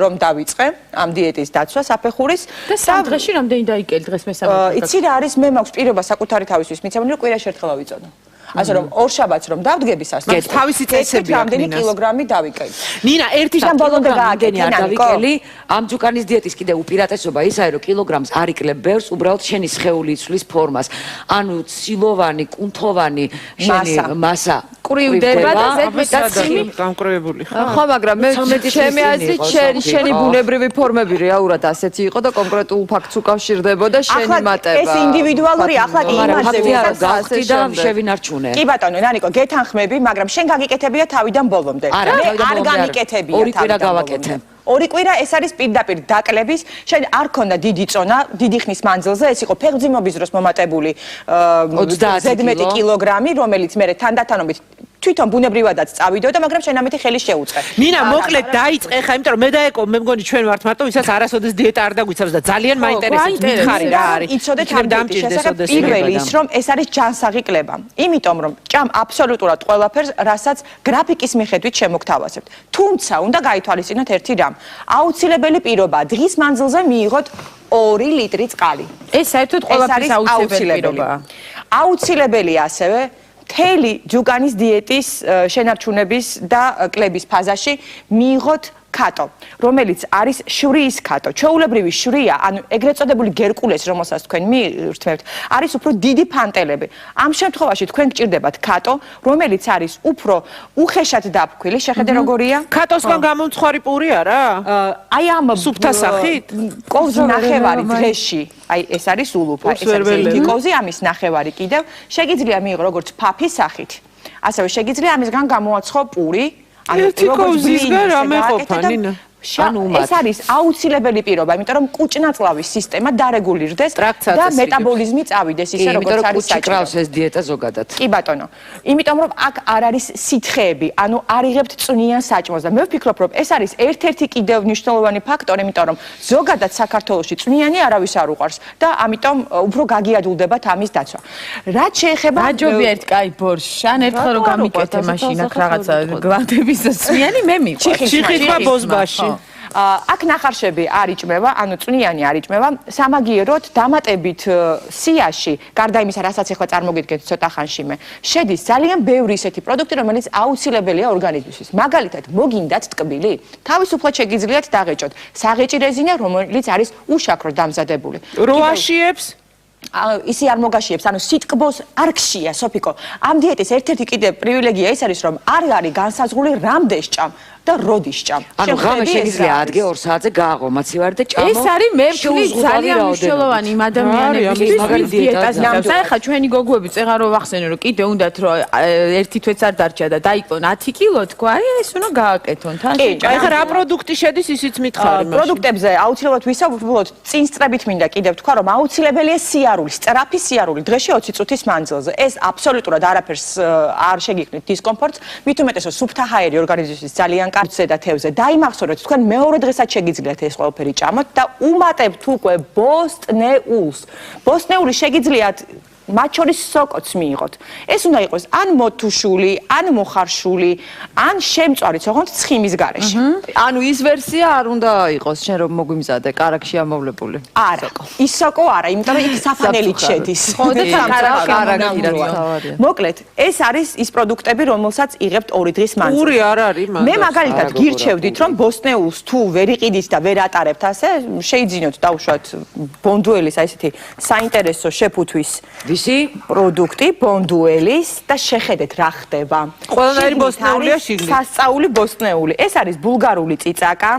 რომ დავიწყე ამ დიეტის დაცვა საფეხურის და სამ დღეში რამდენი დაიკელი დღეს მესამე დღე. იცი რა არის, მე მაქვს პირობა საკუთარი თავისთვის მიცემული, რომ კვირაში ერთხელ ავიწოდო. ასე რომ ორ შაბათს რომ დავდგები სასწორად, თავისი წესები აქვს რამდენი კილოგრამი დავიკელი. ნინა, ერთი ბოლომდე გააგენი არ დავიკელი. ამ ჯუკანის დიეტის კიდე უპირატესობა ისაა, რომ კილოგრამს არ იკლებ ბევრს, უბრალოდ შენი სხეული იცვლის ფორმას. ანუ ცილოვანი, კუნთოვანი შენი მასა მოკრივდება და ზედმეტად ციმი გამკრევებული ხარ. ხო, მაგრამ მე ჩემი აზრით შენი ბუნებრივი ფორმები რეალურად ასეთი იყო და კონკრეტულ ფაქტს უკავშირდებოდა შენი მატება. ეს ინდივიდუალური ახლა კი იმაზე გავხდი და შევინარჩუნე. კი ბატონო, ნანიკო, გეთანხმები, მაგრამ შენ გაგიკეთებია თავიდან ბოლომდე. არა, არ გამიკეთებია. ორი კვირა გავაკეთე. ორი კვირა ეს არის პირდაპირ დაკლების, შენ არ ქონდა დიდი წონა, დიდი ხნის მანძილზე, ეს იყო ფეხმძიმობის დროს მომატებული 30 კილოგრამი, რომელიც მე თანდათანობით თვითონ ბუნებრივადაც წავიდოდა, მაგრამ შენ ამით ხელი შეუწყე. მინა მოკლედ დაიწყე ხა, იმიტომ რომ მე და ეკო მე მგონი ჩვენ ვართ მარტო, ვისაც არასოდეს დიეტა არ დაგვიცავს და ძალიან მაინტერესებს მითხარი რა არის. იცოდეთ ამ შესაძლებელი პირველი ის რომ ეს არის ჯანსაღი კლება. იმიტომ რომ ჭამ აბსოლუტურად ყველაფერს, რასაც გრაფიკის მიხედვით შემოგთავაზებთ. თუმცა უნდა გაითვალისწინოთ ერთი რამ. აუცილებელი პირობაა დღის მანძილზე მიიღოთ 2 ლიტრი წყალი. ეს საერთოდ ყველაფრის აუცილებელი პირობაა. აუცილებელია ასევე მთელი ჯუკანის დიეტის შენარჩუნების და კლების ფაზაში მიიღოთ კატო, რომელიც არის შვრიის კატო. ჩვეულებრივი შვრია, ანუ ეგრეთ წოდებული გერკულეს, რომელსაც თქვენ მიირთმევთ, არის უფრო დიდი ფანტელები. ამ შემთხვევაში თქვენ გჭირდებათ კატო, რომელიც არის უფრო უხეშად დაფქვილი, შეხედე როგორია? კატოსგან გამომცხვარი პური არა? აი ამ სუფთა სახით? კოვს ნახევარი დღეში. აი ეს არის ულუფა, ეს არის ერთი კოვზი, ამის ნახევარი კიდევ. შეგიძლია მიიღო როგორც ფაფის სახით. ასევე შეგიძლია ამისგან გამოაცხო პური. ერთი კოვზისგან რამე ყოფა, ნინა? ეს არის აუცილებელი პირობა, იმიტომ რომ კუჭნაწლავის სისტემა დარეგულირდეს და მეტაბოლიზმი წავიდეს ისე როგორც არის საჭირო. კრავს ეს დიეტა ზოგადად. კი ბატონო. იმიტომ რომ აქ არ არის სითხეები, ანუ არ იღებთ წვნიან საჭმელს და მე ვფიქრობ რომ ეს არის ერთ-ერთი კიდევ მნიშვნელოვანი ფაქტორი, იმიტომ რომ ზოგადად საქართველოში წვნიანი არავის არ უყვარს და ამიტომ უფრო გაგიადულდებათ ამის დაცვა. რაც შეეხება მაჯობი ერთ კაი ბორშს, ან ერთხელ რომ გამიკეთე მაშინ აქ რაღაცა გლანტების წვნიანი მე მიყვარს. ჩიხიშვა ბოზბაში. აქ ნახარშები არ იჭმება, ანუ წვნიანი არ იჭმება. სამაგიეროდ დამატებით სიაში, გარდა იმისა, რასაც ახლა წარმოგიდგენთ ცოტა ხანში მე, შედის ძალიან ბევრი ისეთი პროდუქტი, რომელიც აუცილებელია ორგანიზმისთვის. მაგალითად, მოგინდათ ტკბილი? თავისუფლად შეგიძლიათ დაღეჭოთ. საღეჭი რეზინა, რომელიც არის უშაქრო დამზადებული. როაშიებს? ისი არ მოგაშიებს, ანუ სიტკბოს არ გშია, სოფიკო. ამ დიეტის ერთ-ერთი კიდევ პრივილეგია ის არის, რომ არ არის განსაზღვრული რამდენ სჭამ და როდის სჭამ. ანუ ღამე შეგიძლია ადგე 2 საათზე გააღო მაცივარი და ჭამო. ეს არის მერქნი ძალიან მნიშვნელოვანი იმ ადამიანებისთვის, ვინც დიეტას ნამს. აი ხა ჩვენი გოგოები წეღარ რო ვახსენე, რომ კიდე უნდათ რომ ერთი თვეც არ დარჩა და დაიკლონ 10 კილო თქვა, აი ეს უნდა გააკეთონ თან. კი, აი ხა რა პროდუქტი შედის ისიც მითხარი მაშინ. პროდუქტებზე აუცილებლად ვისაუბროთ, წინ სწრებით მინდა კიდევ თქვა, რომ აუცილებელია სიარული, სწრაფი სიარული დღეში 20 წუთის მანძილზე. ეს აბსოლუტურად არაფერს არ შეგიქმნით დისკომფორტს, მით უმეტესად სუფთა ჰაერი ორგანიზმისთვის ძალიან კარგია და თევზე. დაიმახსოვრეთ, თქვენ მეორე დღესაც შეგიძლიათ ეს ყველაფერი ჭამოთ და უმატებთ უკვე ბოსტნეულს. ბოსტნეული შეგიძლიათ მათ შორის სოკოც მიიღოთ. ეს უნდა იყოს ან მოთუშული, ან მოხარშული, ან შემწვარი, თქოს ცხიმის გარეშე. ანუ ის ვერსია არ უნდა იყოს, შენ რომ მოგვიმზადე, კარაქში ამოვლებული. არა, ის სოკო არა, იმიტომ რომ იქ საფანელით შედის. ხო და კარაქი. მოკლედ, ეს არის ის პროდუქტები, რომელსაც იღებთ 2 დღის მანძილზე. პური არ არის მაგას. მე მაგალითად გირჩევდით, რომ ბოსტნეულს თუ ვერ იყიდით და ვერ ატარებთ ასე, შეიძინოთ დავუშვათ ბონდუელის აი ესეთი საინტერესო შეფუთვის პროდუქტი ბონდუელის და შეხედეთ რა ხდება. ყველანაირი ბოსტნეულია შიგნით. სასწაული ბოსტნეული. ეს არის ბულგარული წიწაკა,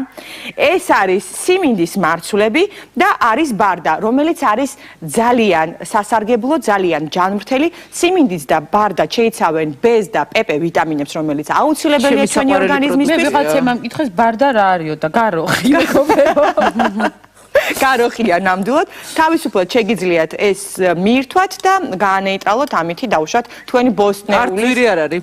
ეს არის სიმინდის მარცვლები და არის ბარდა, რომელიც არის ძალიან სასარგებლო, ძალიან ჯანმრთელი. სიმინდიც და ბარდა შეიცავენ B და PP ვიტამინებს, რომელიც აუცილებელია ჩვენი ორგანიზმისთვის. მე ვიღაცამ ამკითხეს ბარდა რა არისო და გაროხი მეგობერო. გაროხია ნამდვილად. თავისუფლად შეგიძლიათ ეს მიირთვათ და გაანეიტრალოთ ამითი დავუშვათ თქვენი ბოსტნეული. არ ძვირი არ არის.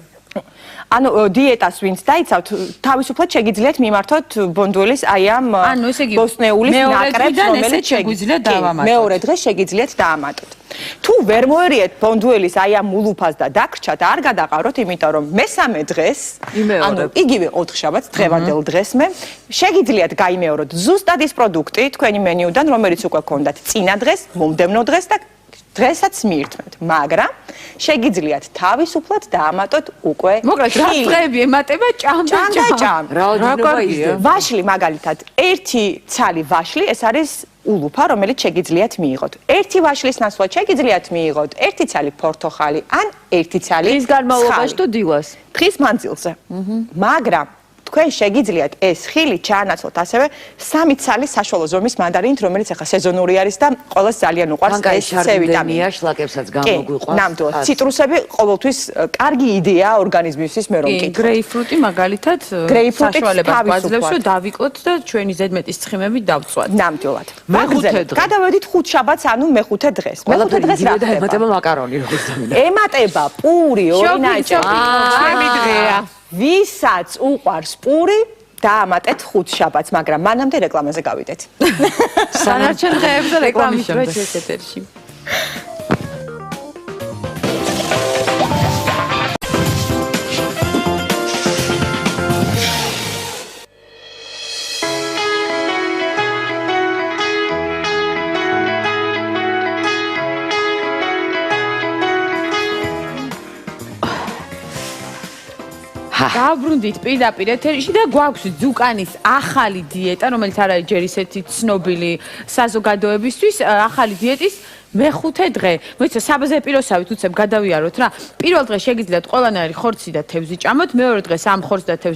ანუ დიეტას ვინც დაიცავთ, თავისუფლად შეგიძლიათ მიმართოთ ბონდუელის აი ამ ბოსტნეულის ნაკრებს, რომელიც შეგვიძლია დავამატოთ. მეორე დღეს შეგიძლიათ დაამატოთ. თუ ვერ მოერიეთ ბონდუელის აი ამ ულუფას და დაგრჩათ, არ გადაყაროთ, იმიტომ რომ მესამე დღეს, ანუ იგივე 4 შაბათს, დღევანდელ დღეს მე შეგიძლიათ გაიმეოროთ ზუსტად ის პროდუქტი თქვენი მენიუდან, რომელიც უკვე გქონდათ წინა დღეს, მომდევნო დღეს და დღესაც მიირთმევთ, მაგრამ შეგიძლიათ თავისუფლად დაამატოთ უკვე მოკლედ რა დღეები ემატება ჭამ და ჭამ. რა კარგია. ვაშლი მაგალითად, ერთი ცალი ვაშლი, ეს არის ულუფა, რომელიც შეგიძლიათ მიიღოთ. ერთი ვაშლის ნაცვლად შეგიძლიათ მიიღოთ ერთი ცალი ფორთოხალი ან ერთი ცალი დღის განმავლობაში თუ დილას? დღის მანძილზე. მაგრამ თქვენ შეგიძლიათ ეს ხილი ჩაანაცვლოთ ასევე 3 ცალი საშუალო ზომის მანდარინით, რომელიც ახლა სეზონური არის და ყველას ძალიან უყვარს ეს C ვიტამინი. შლაკებსაც გამოგვიყვარს. ნამდვილად. ციტრუსები ყოველთვის კარგი იდეაა ორგანიზმისთვის, მე რომ მკითხავ. გრეიფრუტი მაგალითად საშუალებას გვაძლევს, რომ დავიკლოთ და ჩვენი ზედმეტის ცხიმები დავწვათ. ნამდვილად. მეხუთე დღე. გადავედით ხუთშაბათს, ანუ მეხუთე დღეს. მეხუთე დღეს რა ხდება? ემატება მაკარონი როგორც დამინა. ემატება პური, ორი ნაჭერი. ჩემი დღეა. ვისაც უყვარს პური, დაამატეთ ხუთშაბათს, მაგრამ მანამდე რეკლამაზე გავიდეთ. სანარჩენ დღეებზე რეკლამის შემდეგ ეთერში. დაბრუნდით პირდაპირ ეთერში და გვაქვს ძუკანის ახალი დიეტა, რომელიც არ არის ჯერ ისეთი ცნობილი საზოგადოებისთვის, ახალი დიეტის მეხუთე დღე. მოიცა საბაზეპიროსავით უცებ გადავიაროთ რა. პირველ დღეს შეგიძლიათ ყველანაირი ხორცი და თევზი ჭამოთ, მეორე დღეს ამ ხორცს და თევზს